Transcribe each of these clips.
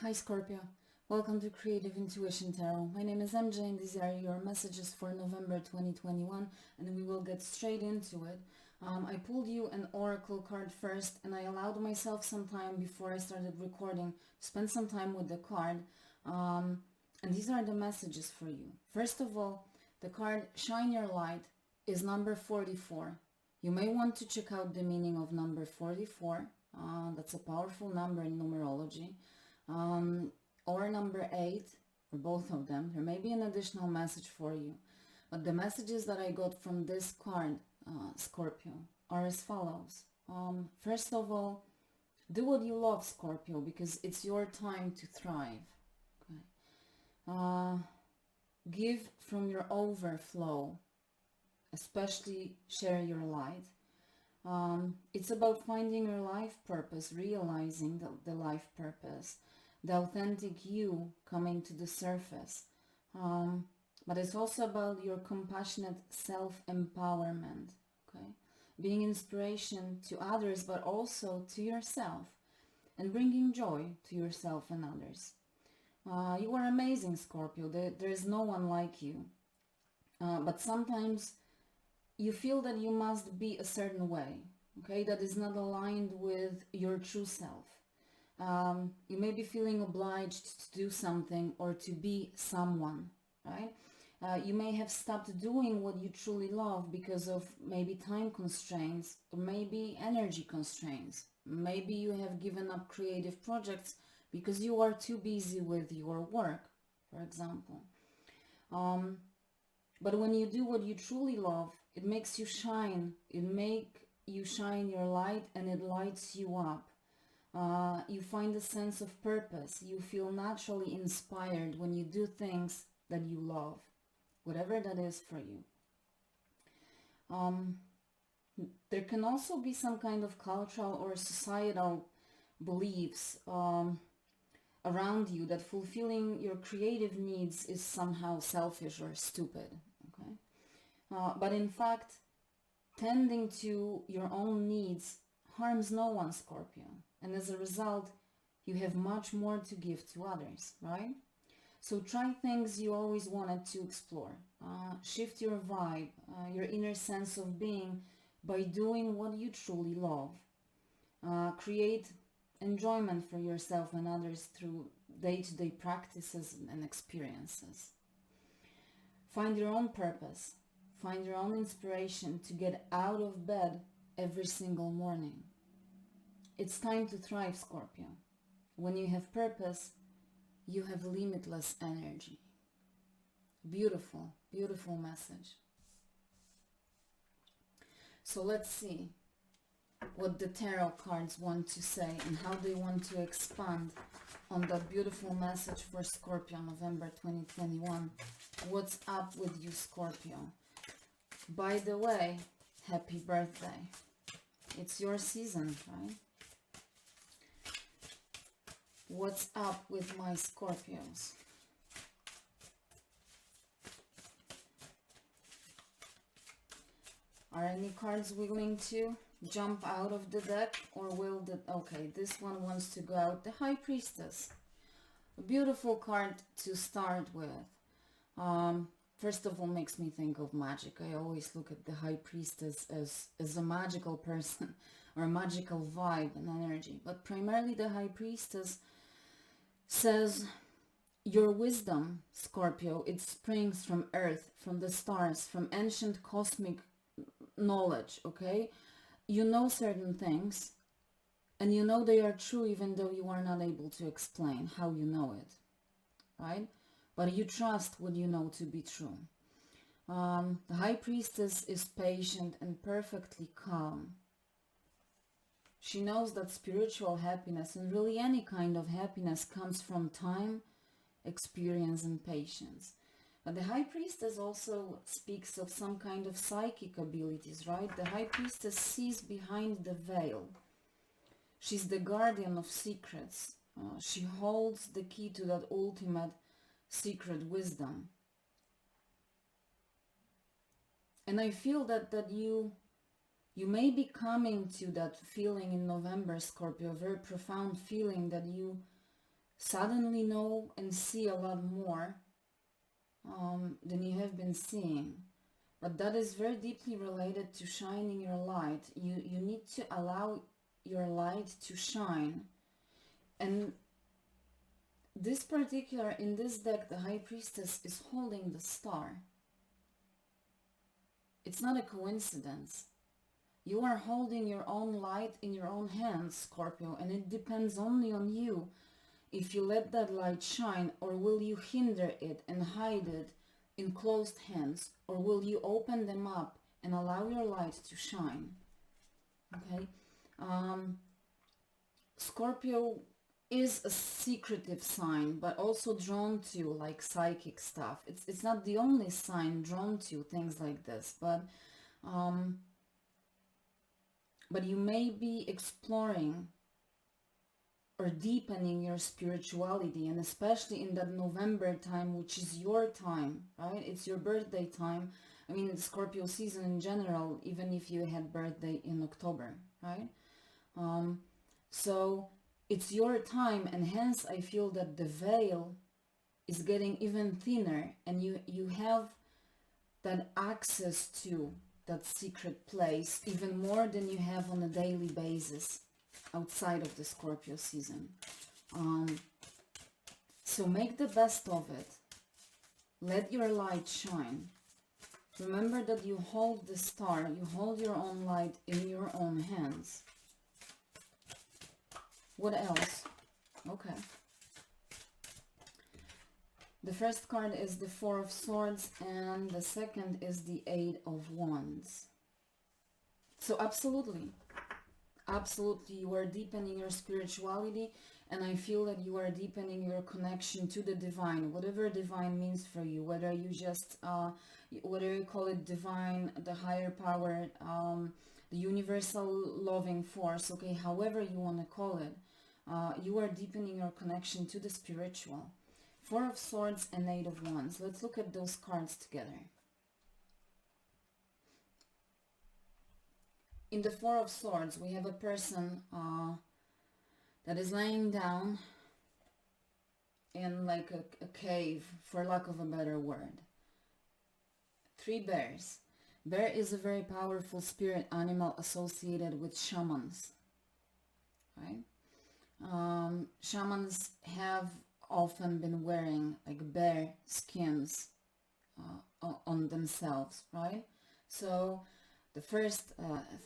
Hi Scorpio, welcome to Creative Intuition Tarot. My name is MJ and these are your messages for November 2021 and we will get straight into it. I pulled you an oracle card first and I allowed myself some time before I started recording to spend some time with the card. And these are the messages for you. First of all, the card Shine Your Light is number 44. You may want to check out the meaning of number 44. That's a powerful number in numerology. Or number 8, or both of them. There may be an additional message for you. But the messages that I got from this card, Scorpio, are as follows. First of all, do what you love, Scorpio, because it's your time to thrive. Okay. Give from your overflow, especially share your light. It's about finding your life purpose, realizing the life purpose, the authentic you coming to the surface. But it's also about your compassionate self-empowerment, okay? Being inspiration to others, but also to yourself, and bringing joy to yourself and others. You are amazing, Scorpio. There is no one like you. But sometimes you feel that you must be a certain way, okay, that is not aligned with your true self. You may be feeling obliged to do something or to be someone, right? You may have stopped doing what you truly love because of maybe time constraints or maybe energy constraints. Maybe you have given up creative projects because you are too busy with your work, for example. But when you do what you truly love, it makes you shine. It makes you shine your light and it lights you up. You find a sense of purpose. You feel naturally inspired when you do things that you love, whatever that is for you. There can also be some kind of cultural or societal beliefs around you that fulfilling your creative needs is somehow selfish or stupid. Okay? But in fact, tending to your own needs harms no one, Scorpio. And as a result, you have much more to give to others, right? So try things you always wanted to explore. Shift your vibe, your inner sense of being by doing what you truly love. Create enjoyment for yourself and others through day-to-day practices and experiences. Find your own purpose. Find your own inspiration to get out of bed every single morning. It's time to thrive, Scorpio. When you have purpose, you have limitless energy. Beautiful, beautiful message. So let's see what the tarot cards want to say and how they want to expand on that beautiful message for Scorpio, November 2021. What's up with you, Scorpio? By the way, happy birthday. It's your season, right? What's up with my Scorpios? Are any cards willing to jump out of the deck, or will the... Okay, this one wants to go out. The High Priestess. A beautiful card to start with. First of all, makes me think of magic. I always look at the High Priestess as a magical person or a magical vibe and energy. But primarily the High Priestess says your wisdom, Scorpio, it springs from earth, from the stars, from ancient cosmic knowledge, okay? You know certain things and you know they are true even though you are not able to explain how you know it, right? But you trust what you know to be true. The High Priestess is patient and perfectly calm. She knows that spiritual happiness and really any kind of happiness comes from time, experience and patience. But the High Priestess also speaks of some kind of psychic abilities, right? The High Priestess sees behind the veil. She's the guardian of secrets. She holds the key to that ultimate secret wisdom. And I feel that you may be coming to that feeling in November, Scorpio, a very profound feeling that you suddenly know and see a lot more than you have been seeing. But that is very deeply related to shining your light. You need to allow your light to shine. And this particular, in this deck, the High Priestess is holding the star. It's not a coincidence. You are holding your own light in your own hands, Scorpio, and it depends only on you if you let that light shine, or will you hinder it and hide it in closed hands, or will you open them up and allow your light to shine? Okay. Scorpio is a secretive sign, but also drawn to like psychic stuff. It's not the only sign drawn to things like this, but you may be exploring or deepening your spirituality, and especially in that November time, which is your time, right? It's your birthday time. I mean, the Scorpio season in general, even if you had birthday in October, right? So it's your time, and hence I feel that the veil is getting even thinner, and you have that access to that secret place even more than you have on a daily basis outside of the Scorpio season. So make the best of it. Let your light shine. Remember that you hold the star, you hold your own light in your own hands. What else? Okay. The first card is the Four of Swords, and the second is the Eight of Wands. So absolutely, you are deepening your spirituality, and I feel that you are deepening your connection to the divine, whatever divine means for you, whether you just, whether you call it divine, the higher power, the universal loving force, okay, however you want to call it, you are deepening your connection to the spiritual. Four of Swords and Eight of Wands. Let's look at those cards together. In the Four of Swords, we have a person that is laying down in like a cave, for lack of a better word. Three bears. Bear is a very powerful spirit animal associated with shamans, right? Shamans have often been wearing like bear skins on themselves, right? So the first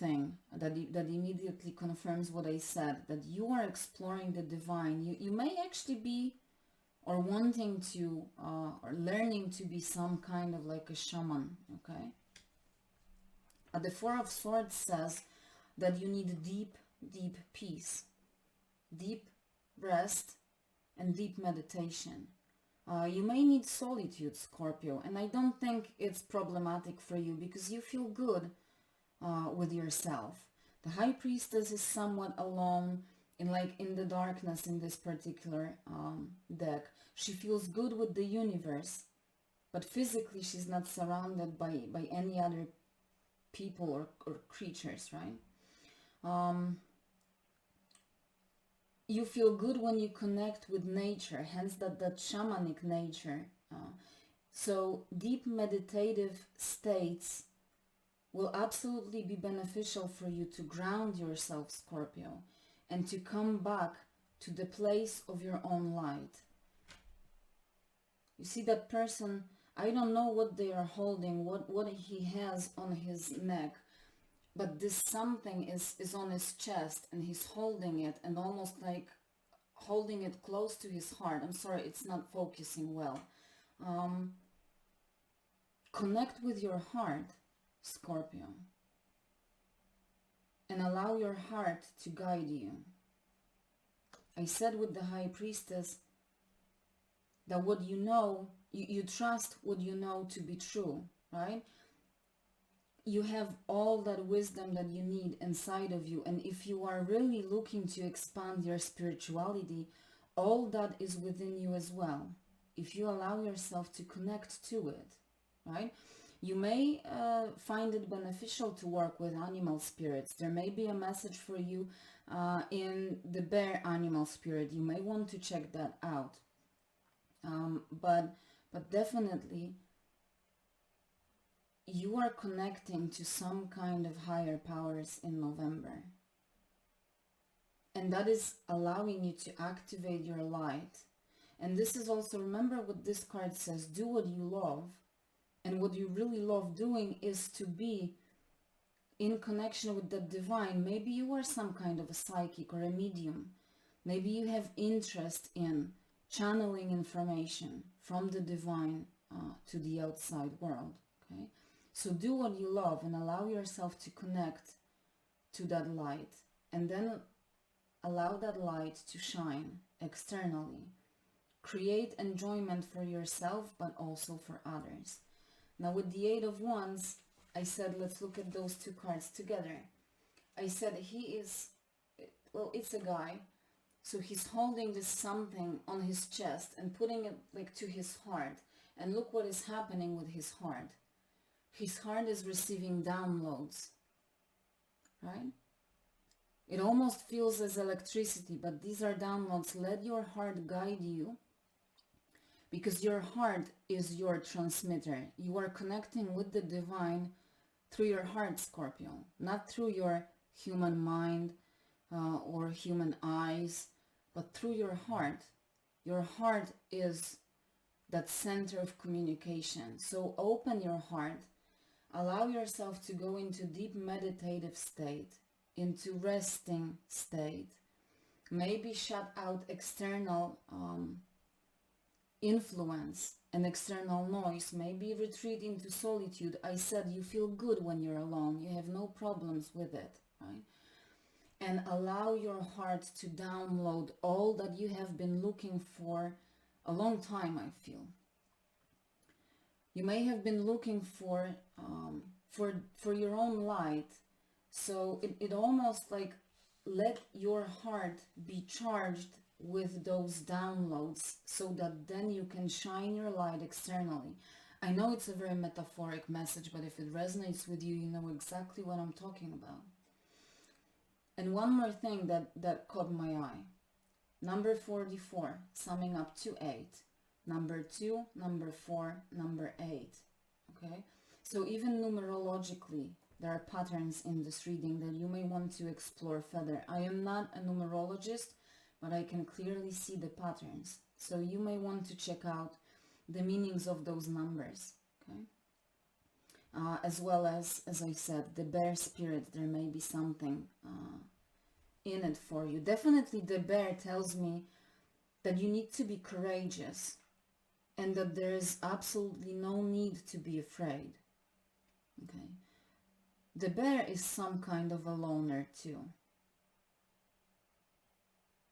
thing that immediately confirms what I said, that you are exploring the divine. You may actually be, or wanting to, or learning to be some kind of like a shaman, okay? The Four of Swords says that you need deep peace, deep rest, and deep meditation. You may need solitude, Scorpio, and I don't think it's problematic for you because you feel good with yourself. The High Priestess is somewhat alone in the darkness in this particular deck. She feels good with the universe, but physically she's not surrounded by any other people or creatures, right? You feel good when you connect with nature, hence that shamanic nature. So deep meditative states will absolutely be beneficial for you to ground yourself, Scorpio, and to come back to the place of your own light. You see that person, I don't know what they are holding, what he has on his neck, but this something is on his chest, and he's holding it, and almost like holding it close to his heart. I'm sorry, it's not focusing well. Connect with your heart, Scorpio, and allow your heart to guide you. I said with the High Priestess that what you know, you trust what you know to be true, right? You have all that wisdom that you need inside of you, and if you are really looking to expand your spirituality, all that is within you as well, if you allow yourself to connect to it, right? You may find it beneficial to work with animal spirits. There may be a message for you in the bear animal spirit. You may want to check that out. But definitely you are connecting to some kind of higher powers in November. And that is allowing you to activate your light. And this is also, remember what this card says, do what you love. And what you really love doing is to be in connection with the divine. Maybe you are some kind of a psychic or a medium. Maybe you have interest in channeling information from the divine to the outside world. Okay, so do what you love and allow yourself to connect to that light, and then allow that light to shine externally. Create enjoyment for yourself, but also for others. Now with the Eight of Wands, I said, let's look at those two cards together. I said he is, well, it's a guy. So he's holding this something on his chest and putting it like to his heart. And look what is happening with his heart. His heart is receiving downloads, right? It almost feels as electricity, but these are downloads. Let your heart guide you, because your heart is your transmitter. You are connecting with the divine through your heart, Scorpio, not through your human mind or human eyes, but through your heart. Your heart is that center of communication. So open your heart, allow yourself to go into deep meditative state, into resting state. Maybe shut out external influence and external noise. Maybe retreat into solitude. I said you feel good when you're alone. You have no problems with it, right? And allow your heart to download all that you have been looking for a long time, I feel. You may have been looking for your own light. So it almost like, let your heart be charged with those downloads so that then you can shine your light externally. I know it's a very metaphoric message, but if it resonates with you, you know exactly what I'm talking about. And one more thing that caught my eye. Number 44, summing up to 8. Number 2, number 4, number 8. Okay? So even numerologically, there are patterns in this reading that you may want to explore further. I am not a numerologist, but I can clearly see the patterns. So you may want to check out the meanings of those numbers. Okay? As well as I said, the bear spirit, there may be something in it for you. Definitely the bear tells me that you need to be courageous and that there is absolutely no need to be afraid. Okay. The bear is some kind of a loner too.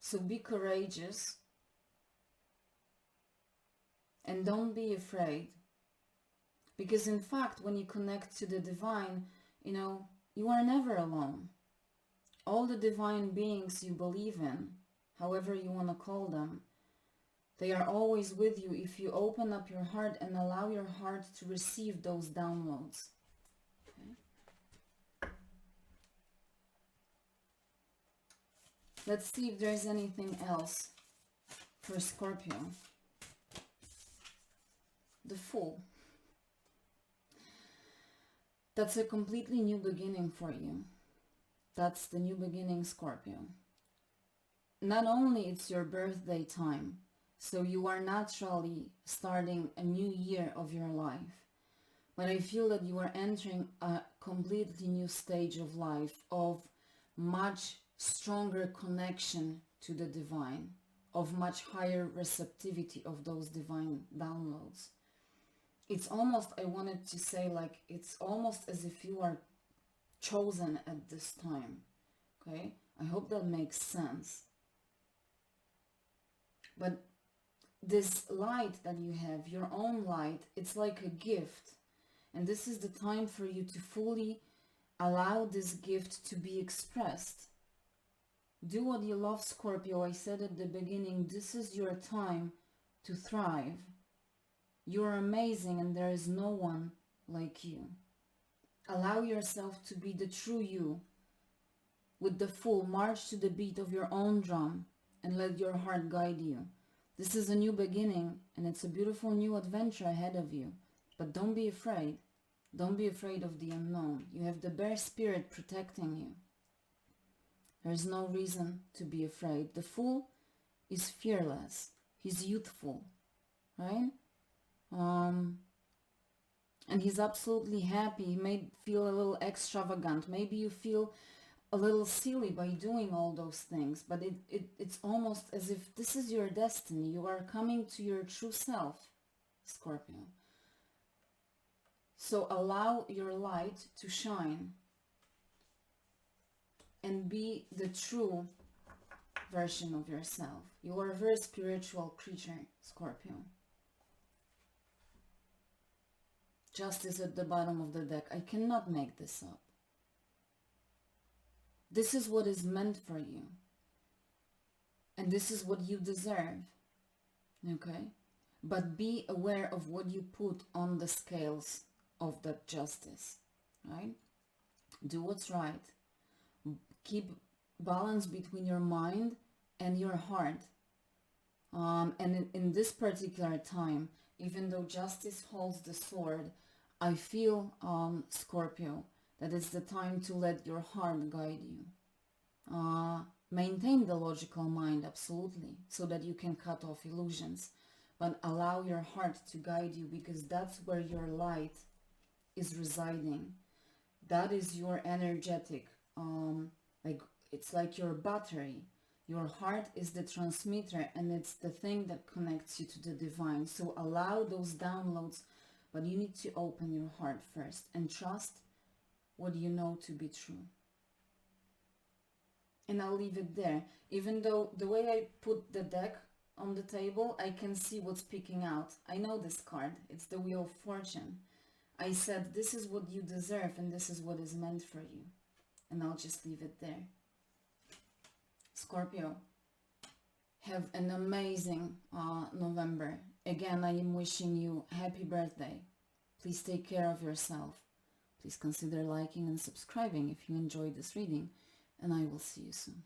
So be courageous and don't be afraid. Because in fact, when you connect to the divine, you know, you are never alone. All the divine beings you believe in, however you want to call them, they are always with you if you open up your heart and allow your heart to receive those downloads. Okay? Let's see if there's anything else for Scorpio. The Fool. That's a completely new beginning for you. That's the new beginning, Scorpio. Not only it's your birthday time, so you are naturally starting a new year of your life, but I feel that you are entering a completely new stage of life, of much stronger connection to the divine, of much higher receptivity of those divine downloads. It's almost, I wanted to say, like, it's almost as if you are chosen at this time. Okay? I hope that makes sense. But this light that you have, your own light, it's like a gift. And this is the time for you to fully allow this gift to be expressed. Do what you love, Scorpio. I said at the beginning, this is your time to thrive. You're amazing and there is no one like you. Allow yourself to be the true you. With the full march to the beat of your own drum and let your heart guide you. This is a new beginning and it's a beautiful new adventure ahead of you. But don't be afraid. Don't be afraid of the unknown. You have the Bear Spirit protecting you. There's no reason to be afraid. The Fool is fearless. He's youthful, right? And he's absolutely happy. He may feel a little extravagant. Maybe you feel a little silly by doing all those things, but it's almost as if this is your destiny. You are coming to your true self, Scorpio. So allow your light to shine and be the true version of yourself. You are a very spiritual creature, Scorpio. Justice at the bottom of the deck. I cannot make this up. This is what is meant for you. And this is what you deserve. Okay? But be aware of what you put on the scales of that justice. Right? Do what's right. Keep balance between your mind and your heart. And in this particular time, even though justice holds the sword, I feel, Scorpio, that it's the time to let your heart guide you. Maintain the logical mind, absolutely, so that you can cut off illusions. But allow your heart to guide you, because that's where your light is residing. That is your energetic, it's like your battery. Your heart is the transmitter, and it's the thing that connects you to the divine. So allow those downloads, but you need to open your heart first and trust what you know to be true. And I'll leave it there. Even though the way I put the deck on the table, I can see what's peeking out. I know this card. It's the Wheel of Fortune. I said, this is what you deserve and this is what is meant for you. And I'll just leave it there. Scorpio, have an amazing November. Again, I am wishing you happy birthday. Please take care of yourself. Please consider liking and subscribing if you enjoyed this reading, and I will see you soon.